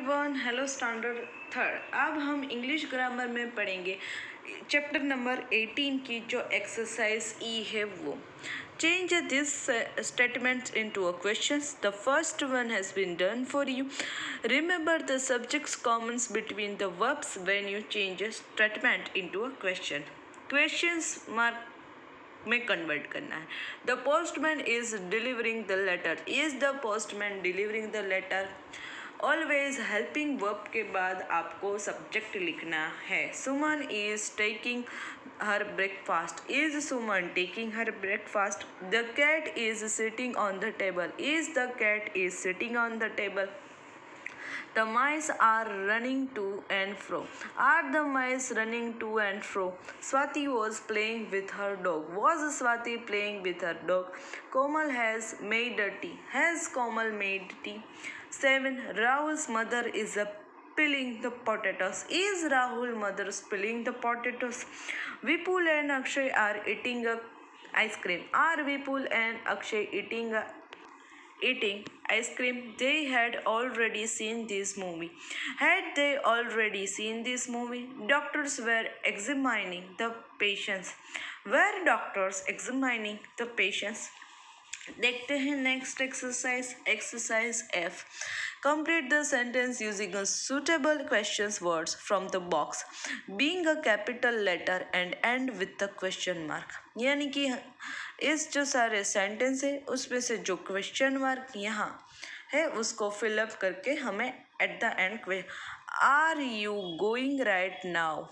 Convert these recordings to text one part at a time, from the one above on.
Everyone, hello standard third. अब हम English grammar में पढ़ेंगे चैप्टर नंबर 18 की जो एक्सरसाइज ई है वो। Change these statements into a questions. The first one has been done for you. Remember the subject's comments between the verbs when you change a statement into a question. Questions mark में convert करना है. The postman is delivering the letter. Is the postman delivering the letter? Always helping verb के बाद आपको subject लिखना है. Suman is taking her breakfast. Is Suman taking her breakfast? The cat is sitting on the table. Is the cat is sitting on the table? The mice are running to and fro. Are the mice running to and fro? Swati was playing with her dog. Was Swati playing with her dog? Komal has made a tea. Has Komal made tea? 7. Rahul's mother is peeling the potatoes. Is Rahul mother peeling the potatoes? Vipul and Akshay are eating a ice cream. Are Vipul and Akshay eating ice cream? They had already seen this movie. Had they already seen this movie? Doctors were examining the patients. Were doctors examining the patients? देखते हैं next exercise F. Complete the sentence using a suitable questions words from the box being a capital letter and and with the question mark. यानी कि इस जो सारे sentence है उसमें से जो क्वेश्चन मार्क यहाँ है उसको फिलअप करके हमें at the end are you going right now?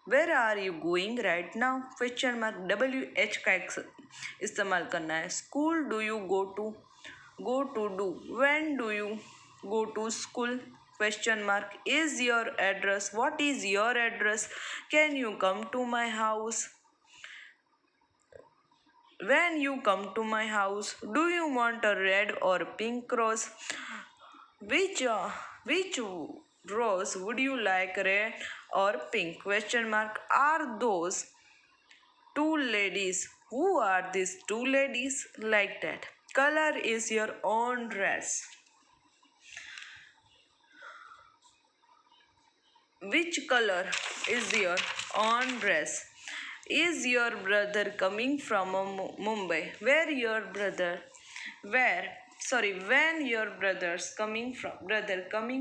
Where are you going right now? Question mark WH का इस्तेमाल करना है. School do you go to do? When do you go to school? Question mark. Is your address? What is your address? Can you come to my house? When you come to my house? Do you want a red or pink rose? Which rose would you like, red or pink? Question mark. Are those two ladies? Who are these two ladies? Like that. Color is your own dress. Which color is your own dress? Is your brother coming from Mumbai? When your brother's coming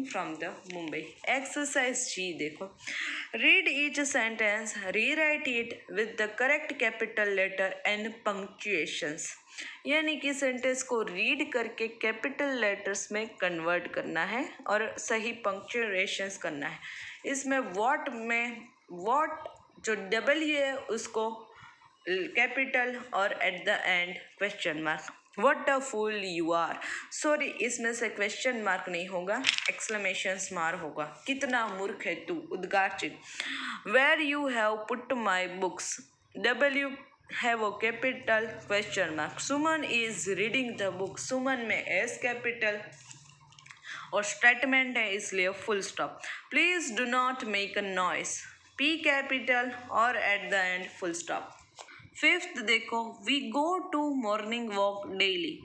from the Mumbai. Exercise G देखो. Read each sentence, rewrite it with the correct capital letter and punctuations. यानी कि sentence को read करके capital letters में convert करना है और सही पंक्चुएशंस करना है. इसमें वॉट जो W है उसको कैपिटल और at the and question mark. What a fool you are. Sorry, इसमें से क्वेश्चन मार्क नहीं होगा, एक्सक्लेमेशन मार्क होगा. कितना मूर्ख है तू, उद्गार चिन्ह. Where you have put my books? W have a capital question mark. Suman is reading the book. सुमन में S कैपिटल और स्टेटमेंट है इसलिए full stop. Please do not make a noise. P capital और at the end full stop. Fifth देखो. We go to morning walk daily.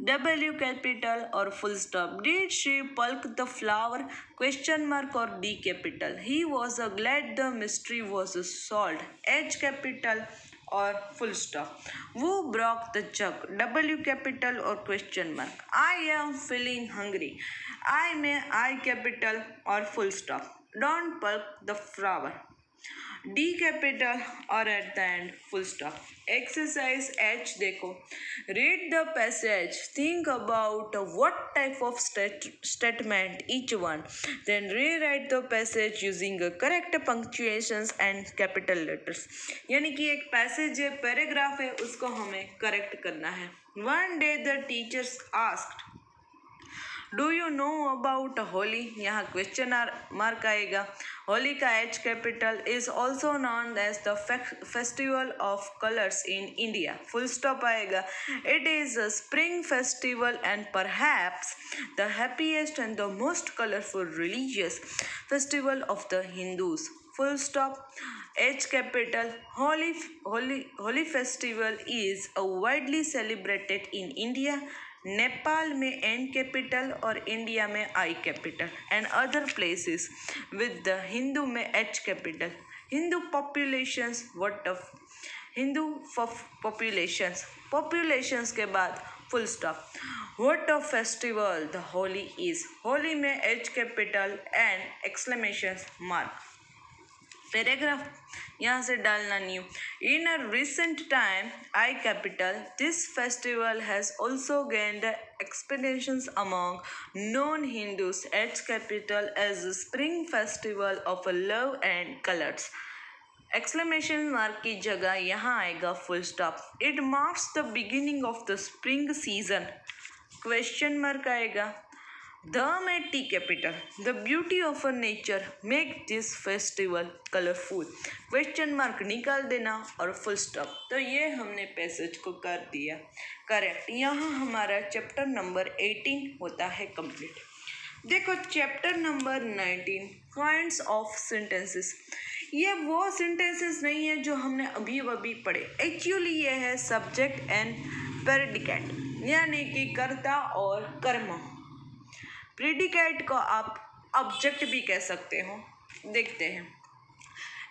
W capital और full stop. Did she pluck the flower? Question mark और D capital. He was a glad the mystery was solved. H capital और full stop. Who broke the jug. W capital और question mark. I am feeling hungry. आई में I capital और full stop. Don't pluck the flower. D capital और at the end full stop. Exercise H देखो. Read the passage. Think about what type of statement each one. Then rewrite the passage using correct punctuations and capital letters. यानी कि एक passage है, paragraph है, उसको हमें correct करना है. One day the teachers asked, do you know about Holi? यहाँ क्वेश्चन मार्क आएगा. होली का H capital. Is also known as the festival of colours in India. Full stop आएगा. It is a spring festival and perhaps the happiest and the most colourful religious festival of the Hindus. Full stop. H capital. Holi festival is widely celebrated in India. Nepal में N capital और India में I capital and other places with the Hindu में H capital. Hindu populations what of Hindu populations के बाद full stop. What of festival the Holi is. Holi में H capital and exclamation mark. Paragraph यहाँ से डालना new. In a recent time I capital. This festival has also gained expectations among non Hindus. H capital as spring festival of love and colours. Exclamation mark की जगह यहाँ आएगा full stop. It marks the beginning of the spring season. Question mark आएगा. The में T capital. The beauty of a nature make this festival colourful. Question mark निकाल देना और full stop. तो ये हमने पैसेज को कर दिया करेक्ट. यहाँ हमारा चैप्टर नंबर 18 होता है कंप्लीट. देखो chapter number 19 kinds of sentences. ये वो सेंटेंसेस नहीं है जो हमने अभी पढ़े. एक्चुअली ये है सब्जेक्ट एंड प्रेडिकेट यानी कि कर्ता और कर्म. प्रेडिकेट को आप ऑब्जेक्ट भी कह सकते हो. देखते हैं.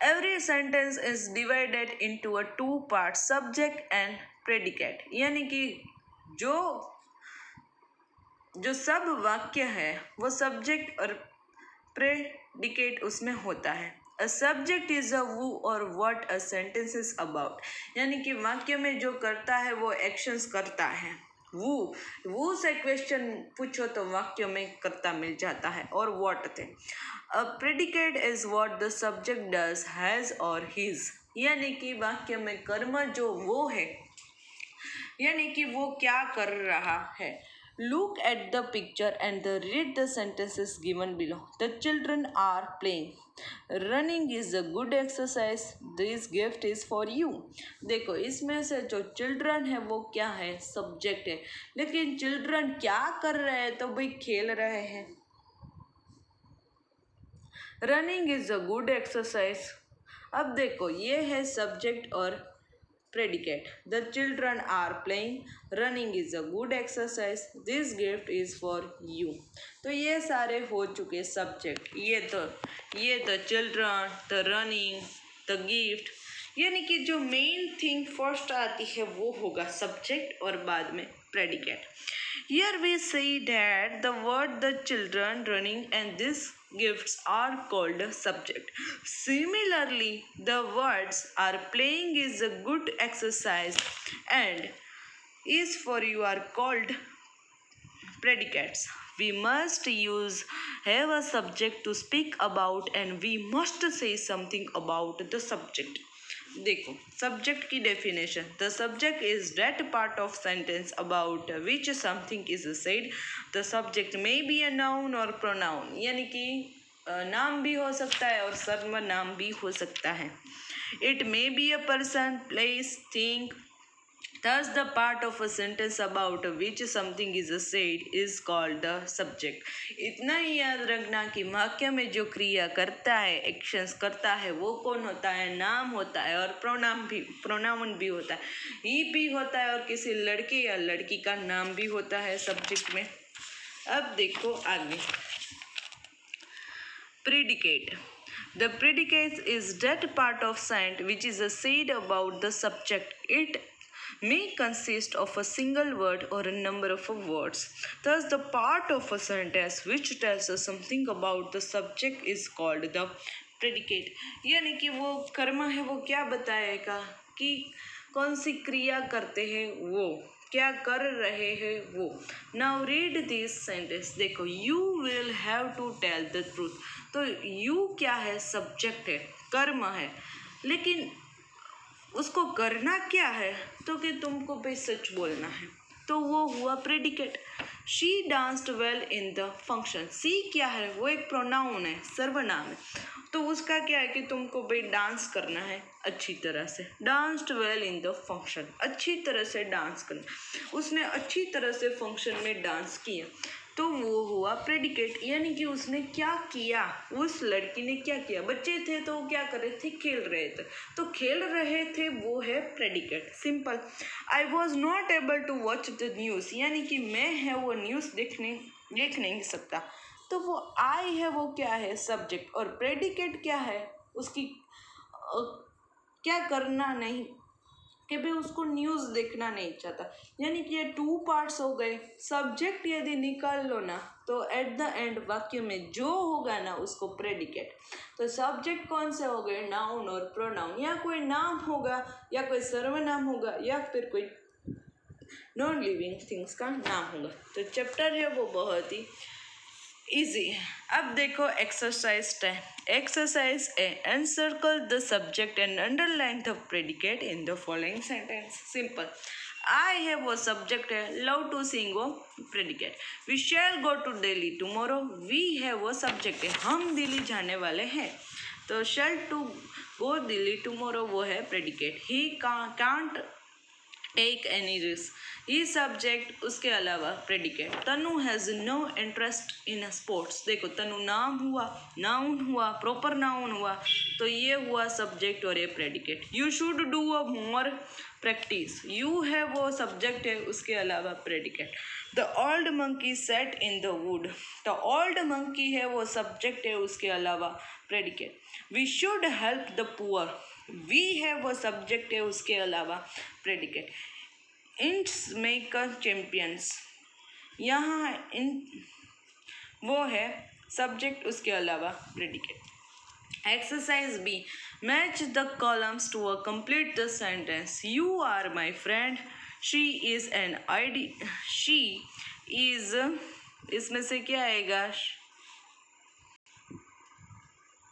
Every sentence is divided into a two part subject and predicate यानी कि जो सब वाक्य है वो सब्जेक्ट और प्रेडिकेट उसमें होता है. A subject is a who और what a sentence is about यानी कि वाक्य में जो करता है वो एक्शंस करता है. वो से क्वेश्चन पूछो तो वाक्य में करता मिल जाता है और what थे. A predicate is what the subject does, has और his यानी कि वाक्य में कर्म जो वो है यानी कि वो क्या कर रहा है. Look at the picture and read the sentences given below. The children are playing. Running is a good exercise. This gift is for you. देखो इसमें से जो चिल्ड्रन है वो क्या है सब्जेक्ट है. लेकिन चिल्ड्रन क्या कर रहे हैं तो भाई खेल रहे हैं. Running is a good exercise. अब देखो ये है सब्जेक्ट और predicate. The children are playing. Running is a good exercise. This gift is for you. तो ये सारे हो चुके सब्जेक्ट. ये तो children, the running, the gift यानी कि जो मेन थिंग फर्स्ट आती है वो होगा सब्जेक्ट और बाद में predicate. Here we see that the word the children, running and these gifts are called subject. Similarly, the words are playing is a good exercise and is for you are called predicates. We must have a subject to speak about and we must say something about the subject. देखो subject की definition. The subject is that part of sentence about which something is said. The subject may be a noun और pronoun यानी कि नाम भी हो सकता है और सर्वनाम भी हो सकता है. It may be a person, place, thing. Thus, the part of a sentence about which something is said is called the subject. इतना ही याद रखना कि वाक्य में जो क्रिया करता है, एक्शंस करता है, वो कौन होता है? नाम होता है और प्रोनाउन भी होता है. ही भी होता है और किसी लड़के या लड़की का नाम भी होता है सब्जेक्ट में. अब देखो आगे. Predicate. The predicate is that part of sentence which is said about the subject. It may consist of a single word or a number of words. Thus, the part of a sentence which tells us something about the subject is called the predicate. यानी कि वो कर्म है वो क्या बताएगा कि कौन सी क्रिया करते हैं वो क्या कर रहे हैं वो. Now read this sentence. देखो you will have to tell the truth. तो you क्या है? सब्जेक्ट है, कर्म है, लेकिन उसको करना क्या है तो कि तुमको भाई सच बोलना है तो वो हुआ predicate. She danced well in the function. See क्या है? वो एक प्रोनाउन है, सर्वनाम है. तो उसका क्या है कि तुमको भाई डांस करना है अच्छी तरह से. Danced well in the function, अच्छी तरह से डांस करना. उसने अच्छी तरह से फंक्शन में डांस किया. तो वो हुआ प्रेडिकेट, यानी कि उसने क्या किया, उस लड़की ने क्या किया। बच्चे थे तो वो क्या कर रहे थे, खेल रहे थे, तो खेल रहे थे वो है predicate, simple. I was not able to watch the news, यानी कि मैं है वो न्यूज़ देख नहीं सकता। तो वो आई है वो क्या है, सब्जेक्ट, और प्रेडिकेट क्या है, उसकी क्या करना नहीं, कि भाई उसको न्यूज़ देखना नहीं चाहता। यानी कि ये 2 पार्ट्स हो गए। सब्जेक्ट यदि निकाल लो ना तो एट द एंड वाक्य में जो होगा ना उसको प्रेडिकेट। तो सब्जेक्ट कौन से हो गए, नाउन और प्रोनाउन, या कोई नाम होगा या कोई सर्वनाम होगा या फिर कोई नॉन लिविंग थिंग्स का नाम होगा। तो चैप्टर है वो बहुत ही इजी है। अब देखो exercise 10। Exercise A, encircle the subject and underline the predicate in the following sentence. Simple. I है वो सब्जेक्ट है, लव टू सिंग वो predicate, we shall go to Delhi tomorrow, we है वो सब्जेक्ट है, हम दिल्ली जाने वाले हैं, तो shall to go Delhi tomorrow वो है predicate, he can't take any risk, ये सब्जेक्ट, उसके अलावा predicate. Tanu has no interest in sports, देखो तनु नाम हुआ, नाउन हुआ, प्रॉपर नाउन हुआ, तो ये हुआ सब्जेक्ट और ये predicate. You should do a more practice, you है वो सब्जेक्ट है, उसके अलावा predicate. The old monkey set in the wood, the old monkey है वो सब्जेक्ट है, उसके अलावा predicate. We should help the poor, we है वो सब्जेक्ट है, उसके अलावा प्रेडिकेट। इंट्स मेक चैम्पियंस, यहाँ इन वो है सब्जेक्ट, उसके अलावा predicate. Exercise B, match the columns to complete the sentence. You are my friend, she is an ID, she is, इसमें से क्या आएगा,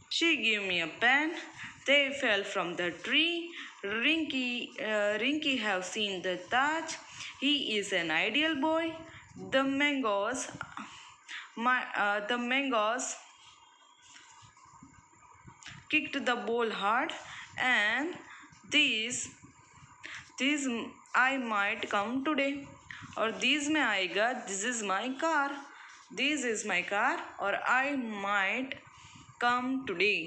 she gave me a pen, they fell from the tree, Rinky have seen the Taj, he is an ideal boy, the mangoes kicked the ball hard, and these I might come today, और these में आएगा this is my car, this is my car, और I might come today,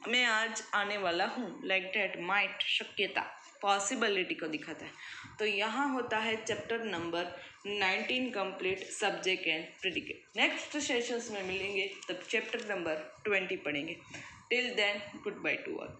मैं आज आने वाला हूँ, like that, might शक्यता, पॉसिबिलिटी को दिखाता है। तो यहाँ होता है chapter number 19 complete, subject and predicate. Next sessions में मिलेंगे तब चैप्टर नंबर 20 पढ़ेंगे। Till then good bye to all.